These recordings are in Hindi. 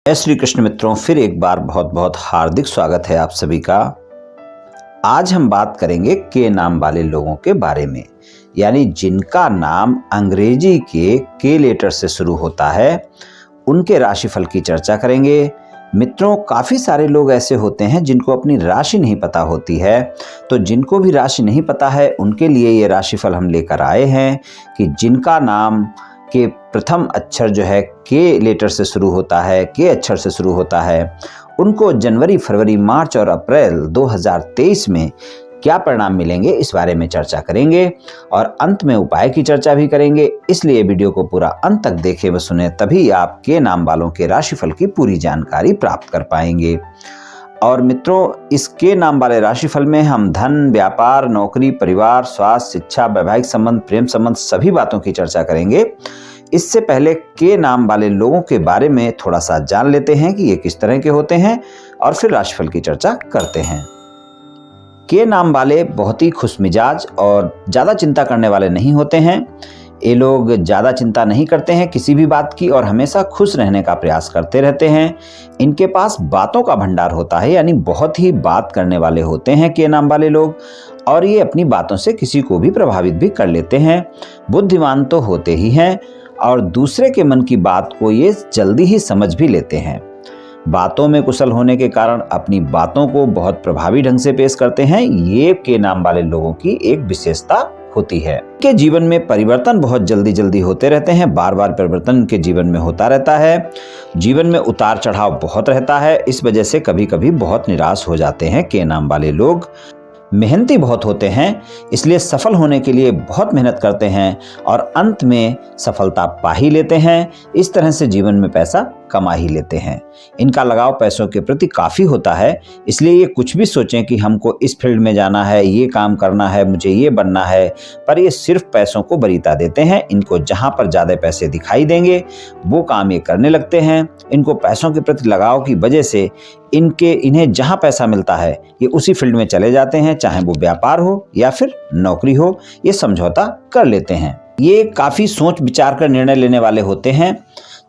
जय श्री कृष्ण मित्रों, फिर एक बार बहुत बहुत हार्दिक स्वागत है आप सभी का। आज हम बात करेंगे के नाम वाले लोगों के बारे में, यानी जिनका नाम अंग्रेजी के लेटर से शुरू होता है, उनके राशिफल की चर्चा करेंगे। मित्रों, काफ़ी सारे लोग ऐसे होते हैं जिनको अपनी राशि नहीं पता होती है, तो जिनको भी राशि नहीं पता है उनके लिए ये राशिफल हम लेकर आए हैं कि जिनका नाम के प्रथम अक्षर जो है के लेटर से शुरू होता है, के अक्षर से शुरू होता है, उनको जनवरी, फरवरी, मार्च और अप्रैल 2023 में क्या परिणाम मिलेंगे, इस बारे में चर्चा करेंगे और अंत में उपाय की चर्चा भी करेंगे। इसलिए वीडियो को पूरा अंत तक देखें व सुने, तभी आप के नाम वालों के राशिफल की पूरी जानकारी प्राप्त कर पाएंगे। और मित्रों, इस के नाम वाले राशिफल में हम धन, व्यापार, नौकरी, परिवार, स्वास्थ्य, शिक्षा, वैवाहिक संबंध, प्रेम संबंध सभी बातों की चर्चा करेंगे। इससे पहले के नाम वाले लोगों के बारे में थोड़ा सा जान लेते हैं कि ये किस तरह के होते हैं और फिर राशिफल की चर्चा करते हैं। के नाम वाले बहुत ही खुशमिजाज और ज़्यादा चिंता करने वाले नहीं होते हैं। ये लोग ज़्यादा चिंता नहीं करते हैं किसी भी बात की और हमेशा खुश रहने का प्रयास करते रहते हैं। इनके पास बातों का भंडार होता है, यानी बहुत ही बात करने वाले होते हैं के नाम वाले लोग, और ये अपनी बातों से किसी को भी प्रभावित भी कर लेते हैं। बुद्धिमान तो होते ही हैं और दूसरे के मन की बात को ये जल्दी ही समझ भी लेते हैं। बातों में कुशल होने के कारण अपनी बातों को बहुत प्रभावी ढंग से पेश करते हैं। ये के नाम वाले लोगों की एक विशेषता होती है। के जीवन में परिवर्तन बहुत जल्दी जल्दी होते रहते हैं, बार बार परिवर्तन इनके जीवन में होता रहता है। जीवन में उतार चढ़ाव बहुत रहता है, इस वजह से कभी कभी बहुत निराश हो जाते हैं के नाम वाले लोग। मेहनती बहुत होते हैं, इसलिए सफल होने के लिए बहुत मेहनत करते हैं और अंत में सफलता पा ही लेते हैं। इस तरह से जीवन में पैसा कमा ही लेते हैं। इनका लगाव पैसों के प्रति काफ़ी होता है, इसलिए ये कुछ भी सोचें कि हमको इस फील्ड में जाना है, ये काम करना है, मुझे ये बनना है, पर ये सिर्फ पैसों को वरीयता देते हैं। इनको जहाँ पर ज़्यादा पैसे दिखाई देंगे वो काम ये करने लगते हैं। इनको पैसों के प्रति लगाव की वजह से इन्हें जहाँ पैसा मिलता है ये उसी फील्ड में चले जाते हैं, चाहे वो व्यापार हो या फिर नौकरी हो, ये समझौता कर लेते हैं। ये काफ़ी सोच विचार कर निर्णय लेने वाले होते हैं,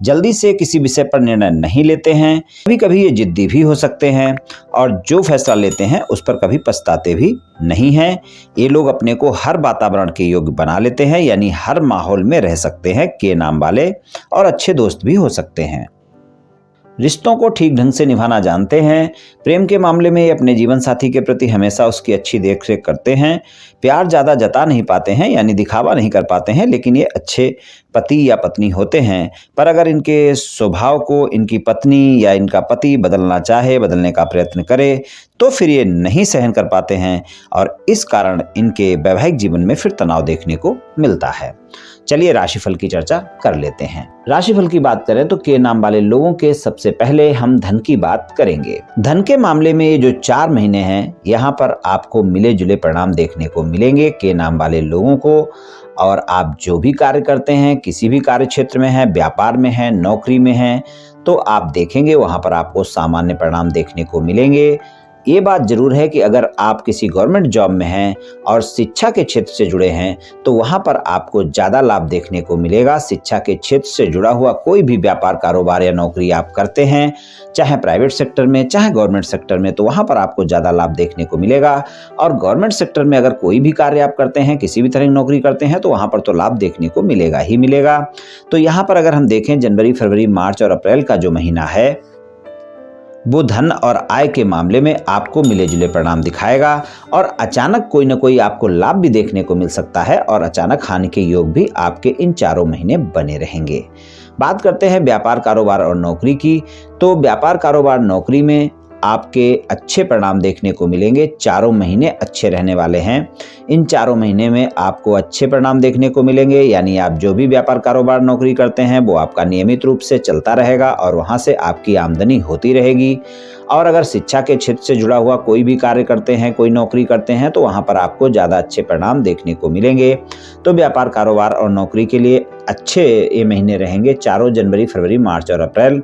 जल्दी से किसी विषय पर निर्णय नहीं लेते हैं। कभी कभी ये जिद्दी भी हो सकते हैं और जो फैसला लेते हैं उस पर कभी पछताते भी नहीं हैं। ये लोग अपने को हर वातावरण के योग्य बना लेते हैं, यानी हर माहौल में रह सकते हैं के नाम वाले, और अच्छे दोस्त भी हो सकते हैं। रिश्तों को ठीक ढंग से निभाना जानते हैं। प्रेम के मामले में ये अपने जीवन साथी के प्रति हमेशा उसकी अच्छी देखरेख करते हैं। प्यार ज़्यादा जता नहीं पाते हैं, यानी दिखावा नहीं कर पाते हैं, लेकिन ये अच्छे पति या पत्नी होते हैं। पर अगर इनके स्वभाव को इनकी पत्नी या इनका पति बदलना चाहे, बदलने का प्रयत्न करे, तो फिर ये नहीं सहन कर पाते हैं और इस कारण इनके वैवाहिक जीवन में फिर तनाव देखने को मिलता है। चलिए राशिफल की चर्चा कर लेते हैं। राशिफल की बात करें तो के नाम वाले लोगों के सबसे पहले हम धन की बात करेंगे। धन के मामले में ये जो 4 महीने हैं, यहाँ पर आपको मिले जुले परिणाम देखने को मिलेंगे के नाम वाले लोगों को। और आप जो भी कार्य करते हैं, किसी भी कार्य क्षेत्र में है, व्यापार में है, नौकरी में है, तो आप देखेंगे वहाँ पर आपको सामान्य परिणाम देखने को मिलेंगे। ये बात जरूर है कि अगर आप किसी गवर्नमेंट जॉब में हैं और शिक्षा के क्षेत्र से जुड़े हैं तो वहाँ पर आपको ज़्यादा लाभ देखने को मिलेगा। शिक्षा के क्षेत्र से जुड़ा हुआ कोई भी व्यापार, कारोबार या नौकरी आप करते हैं, चाहे प्राइवेट सेक्टर में चाहे गवर्नमेंट सेक्टर में, तो वहाँ पर आपको ज़्यादा लाभ देखने को मिलेगा। और गवर्नमेंट सेक्टर में अगर कोई भी कार्य आप करते हैं, किसी भी तरह की नौकरी करते हैं, तो वहाँ पर तो लाभ देखने को मिलेगा ही मिलेगा। तो यहाँ पर अगर हम देखें जनवरी, फरवरी, मार्च और अप्रैल का जो महीना है वो धन और आय के मामले में आपको मिले जुले परिणाम दिखाएगा और अचानक कोई न कोई आपको लाभ भी देखने को मिल सकता है और अचानक हानि के योग भी आपके इन 4 महीने बने रहेंगे। बात करते हैं व्यापार, कारोबार और नौकरी की। तो व्यापार, कारोबार, नौकरी में आपके अच्छे परिणाम देखने को मिलेंगे। 4 महीने अच्छे रहने वाले हैं। इन 4 महीने में आपको अच्छे परिणाम देखने को मिलेंगे, यानी आप जो भी व्यापार, कारोबार, नौकरी करते हैं वो आपका नियमित रूप से चलता रहेगा और वहाँ से आपकी आमदनी होती रहेगी। और अगर शिक्षा के क्षेत्र से जुड़ा हुआ कोई भी कार्य करते हैं, कोई नौकरी करते हैं, तो वहाँ पर आपको ज़्यादा अच्छे परिणाम देखने को मिलेंगे। तो व्यापार, कारोबार और नौकरी के लिए अच्छे ये महीने रहेंगे, 4 जनवरी, फरवरी, मार्च और अप्रैल।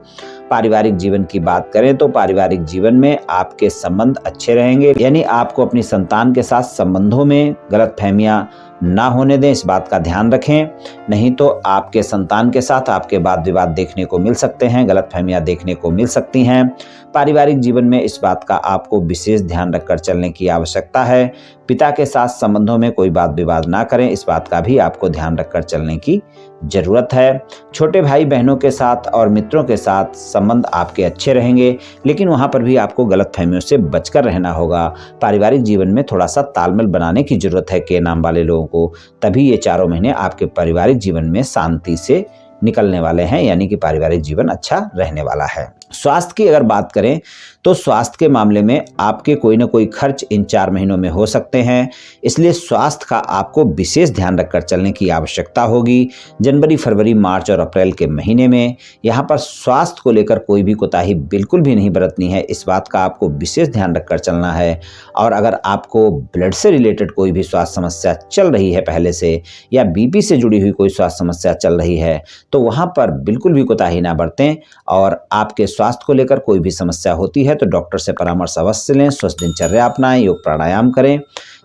पारिवारिक जीवन की बात करें तो पारिवारिक जीवन में आपके संबंध अच्छे रहेंगे, यानी आपको अपनी संतान के साथ संबंधों में गलतफहमियां ना होने दें, इस बात का ध्यान रखें। नहीं तो आपके संतान के साथ आपके वाद विवाद देखने को मिल सकते हैं, गलतफहमियां देखने को मिल सकती हैं। पारिवारिक जीवन में इस बात का आपको विशेष ध्यान रखकर चलने की आवश्यकता है। पिता के साथ संबंधों में कोई वाद विवाद ना करें, इस बात का भी आपको ध्यान रखकर चलने की जरूरत है। छोटे भाई बहनों के साथ और मित्रों के साथ संबंध आपके अच्छे रहेंगे, लेकिन वहां पर भी आपको गलतफहमियों से बचकर रहना होगा। पारिवारिक जीवन में थोड़ा सा तालमेल बनाने की जरूरत है के नाम वाले लोगों को, तभी ये 4 महीने आपके पारिवारिक जीवन में शांति से निकलने वाले हैं, यानी कि पारिवारिक जीवन अच्छा रहने वाला है। स्वास्थ्य की अगर बात करें तो स्वास्थ्य के मामले में आपके कोई ना कोई खर्च इन 4 महीनों में हो सकते हैं, इसलिए स्वास्थ्य का आपको विशेष ध्यान रखकर चलने की आवश्यकता होगी। जनवरी, फरवरी, मार्च और अप्रैल के महीने में यहाँ पर स्वास्थ्य को लेकर कोई भी कोताही बिल्कुल भी नहीं बरतनी है, इस बात का आपको विशेष ध्यान रखकर चलना है। और अगर आपको ब्लड से रिलेटेड कोई भी स्वास्थ्य समस्या चल रही है पहले से, या बीपी से जुड़ी हुई कोई स्वास्थ्य समस्या चल रही है, तो वहाँ पर बिल्कुल भी कोताही ना बरतें। और आपके स्वास्थ्य को लेकर कोई भी समस्या होती है तो डॉक्टर से परामर्श अवश्य लें, स्वस्थ दिनचर्या अपनाएं, योग प्राणायाम करें,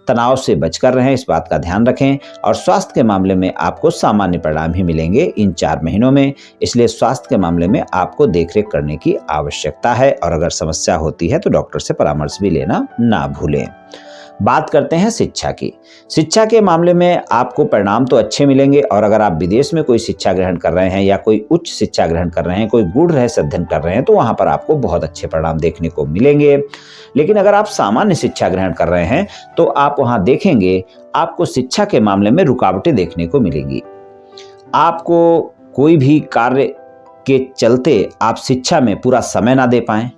तनाव से बचकर रहें, इस बात का ध्यान रखें। और स्वास्थ्य के मामले में आपको सामान्य परिणाम ही मिलेंगे इन 4 महीनों में, इसलिए स्वास्थ्य के मामले में आपको देखरेख करने की आवश्यकता है। और अगर समस्या होती है तो डॉक्टर से परामर्श भी लेना ना भूलें। बात करते हैं शिक्षा की। शिक्षा के मामले में आपको परिणाम तो अच्छे मिलेंगे, और अगर आप विदेश में कोई शिक्षा ग्रहण कर रहे हैं या कोई उच्च शिक्षा ग्रहण कर रहे हैं, कोई गूढ़ रहस्य अध्ययन कर रहे हैं, तो वहां पर आपको बहुत अच्छे परिणाम देखने को मिलेंगे। लेकिन अगर आप सामान्य शिक्षा ग्रहण कर रहे हैं तो आप वहां देखेंगे आपको शिक्षा के मामले में रुकावटें देखने को मिलेंगी। आपको कोई भी कार्य के चलते आप शिक्षा में पूरा समय ना दे पाएं,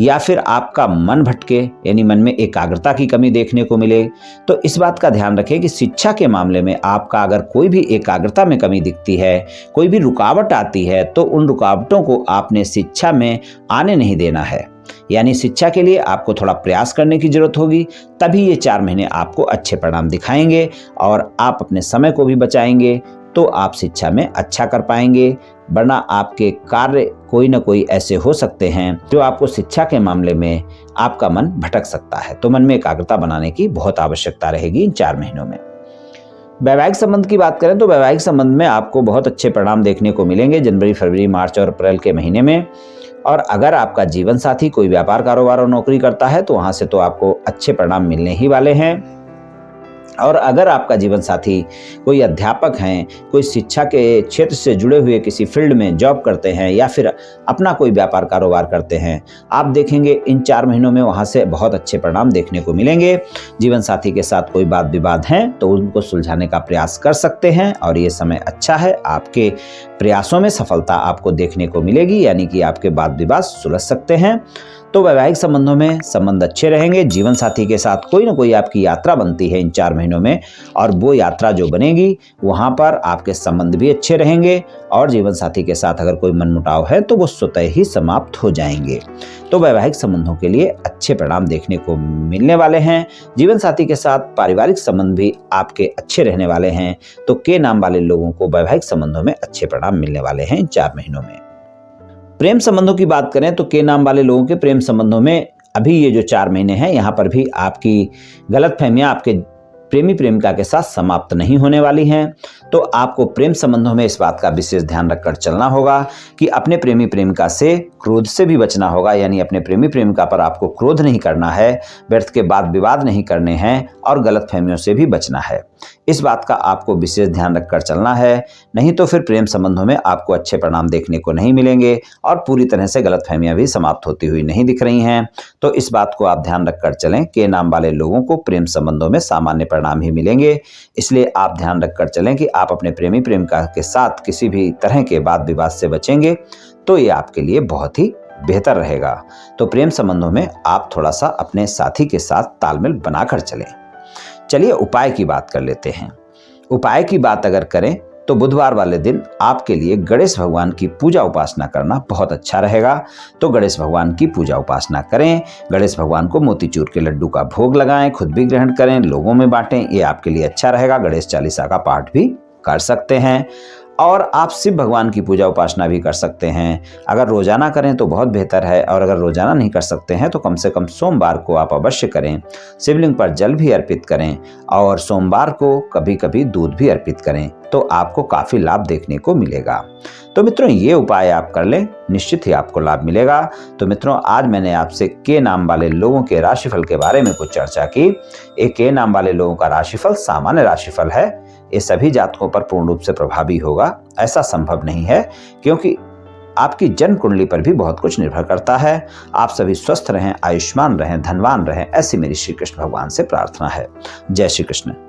या फिर आपका मन भटके, यानी मन में एकाग्रता की कमी देखने को मिले, तो इस बात का ध्यान रखें कि शिक्षा के मामले में आपका अगर कोई भी एकाग्रता में कमी दिखती है, कोई भी रुकावट आती है, तो उन रुकावटों को आपने शिक्षा में आने नहीं देना है। यानी शिक्षा के लिए आपको थोड़ा प्रयास करने की जरूरत होगी, तभी ये 4 महीने आपको अच्छे परिणाम दिखाएंगे और आप अपने समय को भी बचाएंगे, तो आप शिक्षा में अच्छा कर पाएंगे। वरना आपके कार्य कोई ना कोई ऐसे हो सकते हैं जो आपको शिक्षा के मामले में आपका मन भटक सकता है, तो मन में एकाग्रता बनाने की बहुत आवश्यकता रहेगी इन 4 महीनों में। वैवाहिक संबंध की बात करें तो वैवाहिक संबंध में आपको बहुत अच्छे परिणाम देखने को मिलेंगे जनवरी, फरवरी, मार्च और अप्रैल के महीने में। और अगर आपका जीवन साथी कोई व्यापार, कारोबार और नौकरी करता है तो वहां से तो आपको अच्छे परिणाम मिलने ही वाले हैं। और अगर आपका जीवन साथी कोई अध्यापक हैं, कोई शिक्षा के क्षेत्र से जुड़े हुए किसी फील्ड में जॉब करते हैं, या फिर अपना कोई व्यापार कारोबार करते हैं, आप देखेंगे इन 4 महीनों में वहां से बहुत अच्छे परिणाम देखने को मिलेंगे। जीवन साथी के साथ कोई वाद विवाद हैं तो उनको सुलझाने का प्रयास कर सकते हैं, और ये समय अच्छा है, आपके प्रयासों में सफलता आपको देखने को मिलेगी, यानी कि आपके वाद विवाद सुलझ सकते हैं। तो वैवाहिक संबंधों में संबंध अच्छे रहेंगे। जीवन साथी के साथ कोई ना कोई आपकी यात्रा बनती है इन 4 महीनों में, और वो यात्रा जो बनेगी वहां पर आपके संबंध भी अच्छे रहेंगे, और जीवन साथी के साथ अगर कोई मनमुटाव है तो वो स्वतः ही समाप्त हो जाएंगे। तो वैवाहिक संबंधों के लिए अच्छे परिणाम देखने को मिलने वाले हैं। जीवन साथी के साथ पारिवारिक संबंध भी आपके अच्छे रहने वाले हैं। तो के नाम वाले लोगों को वैवाहिक संबंधों में अच्छे परिणाम मिलने वाले हैं इन 4 महीनों में। प्रेम संबंधों की बात करें तो के नाम वाले लोगों के प्रेम संबंधों में अभी ये जो 4 महीने हैं, यहाँ पर भी आपकी गलतफहमियां आपके प्रेमी प्रेमिका के साथ समाप्त नहीं होने वाली हैं। तो आपको प्रेम संबंधों में इस बात का विशेष ध्यान रखकर चलना होगा कि अपने प्रेमी प्रेमिका से क्रोध से भी बचना होगा, यानी अपने प्रेमी प्रेमिका पर आपको क्रोध नहीं करना है, व्यर्थ के वाद विवाद नहीं करने हैं, और गलतफहमियों से भी बचना है। इस बात का आपको विशेष ध्यान रखकर चलना है, नहीं तो फिर प्रेम संबंधों में आपको अच्छे परिणाम देखने को नहीं मिलेंगे, और पूरी तरह से गलतफहमियां भी समाप्त होती हुई नहीं दिख रही हैं। तो इस बात को आप ध्यान रखकर चलें, के नाम वाले लोगों को प्रेम संबंधों में सामान्य परिणाम ही मिलेंगे, इसलिए आप ध्यान रखकर चलें कि आप अपने प्रेमी प्रेमिका के साथ किसी भी तरह के वाद विवाद से बचेंगे, तो ये आपके लिए बहुत ही बेहतर रहेगा। तो प्रेम संबंधों में आप थोड़ा सा अपने साथी के साथ तालमेल बनाकर चलें। चलिए उपाय की बात कर लेते हैं। उपाय की बात अगर करें तो बुधवार वाले दिन आपके लिए गणेश भगवान की पूजा उपासना करना बहुत अच्छा रहेगा। तो गणेश भगवान की पूजा उपासना करें, गणेश भगवान को मोतीचूर के लड्डू का भोग लगाएं, खुद भी ग्रहण करें, लोगों में बांटें, ये आपके लिए अच्छा रहेगा। गणेश चालीसा का पाठ भी कर सकते हैं। और आप शिव भगवान की पूजा उपासना भी कर सकते हैं। अगर रोजाना करें तो बहुत बेहतर है, और अगर रोजाना नहीं कर सकते हैं तो कम से कम सोमवार को आप अवश्य करें। शिवलिंग पर जल भी अर्पित करें और सोमवार को कभी कभी दूध भी अर्पित करें, तो आपको काफी लाभ देखने को मिलेगा। तो मित्रों, ये उपाय आप कर लें, निश्चित ही आपको लाभ मिलेगा। तो मित्रों, आज मैंने आपसे के नाम वाले लोगों के राशिफल के बारे में कुछ चर्चा की। एक के नाम वाले लोगों का राशिफल सामान्य राशिफल है। ये सभी जातकों पर पूर्ण रूप से प्रभावी होगा ऐसा संभव नहीं है, क्योंकि आपकी जन्म कुंडली पर भी बहुत कुछ निर्भर करता है। आप सभी स्वस्थ रहें, आयुष्मान रहें, धनवान रहें, ऐसी मेरी श्री कृष्ण भगवान से प्रार्थना है। जय श्री कृष्ण।